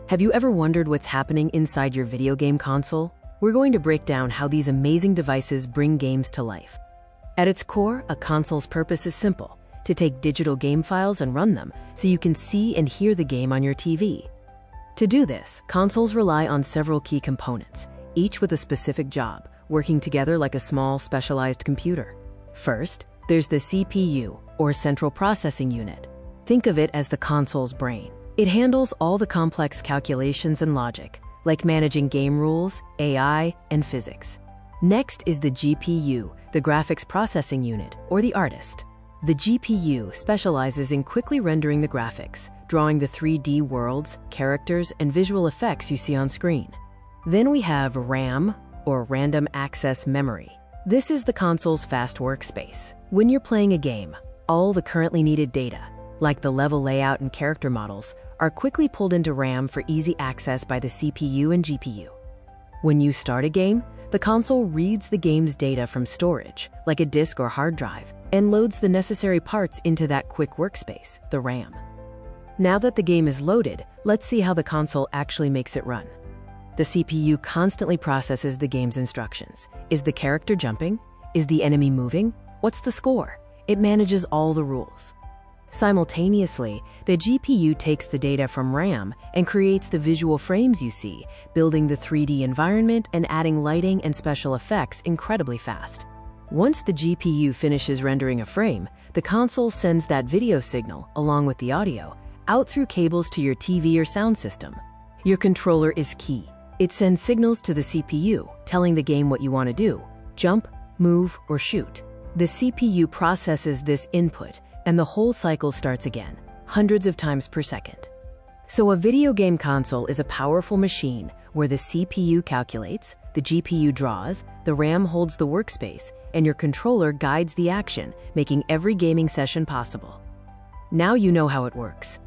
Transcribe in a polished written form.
Have you ever wondered what's happening inside your video game console? We're going to break down how these amazing devices bring games to life. At its core, a console's purpose is simple: to take digital game files and run them so you can see and hear the game on your TV. To do this, consoles rely on several key components, each with a specific job, working together like a small, specialized computer. First, there's the CPU, or Central Processing Unit. Think of it as the console's brain. It handles all the complex calculations and logic, like managing game rules, AI, and physics. Next is the GPU, the Graphics Processing Unit, or the artist. The GPU specializes in quickly rendering the graphics, drawing the 3D worlds, characters, and visual effects you see on screen. Then we have RAM, or Random Access Memory. This is the console's fast workspace. When you're playing a game, all the currently needed data, like the level layout and character models, are quickly pulled into RAM for easy access by the CPU and GPU. When you start a game, the console reads the game's data from storage, like a disk or hard drive, and loads the necessary parts into that quick workspace, the RAM. Now that the game is loaded, let's see how the console actually makes it run. The CPU constantly processes the game's instructions. Is the character jumping? Is the enemy moving? What's the score? It manages all the rules. Simultaneously, the GPU takes the data from RAM and creates the visual frames you see, building the 3D environment and adding lighting and special effects incredibly fast. Once the GPU finishes rendering a frame, the console sends that video signal, along with the audio, out through cables to your TV or sound system. Your controller is key. It sends signals to the CPU, telling the game what you want to do: jump, move, or shoot. The CPU processes this input, and the whole cycle starts again, hundreds of times per second. So a video game console is a powerful machine where the CPU calculates, the GPU draws, the RAM holds the workspace, and your controller guides the action, making every gaming session possible. Now you know how it works.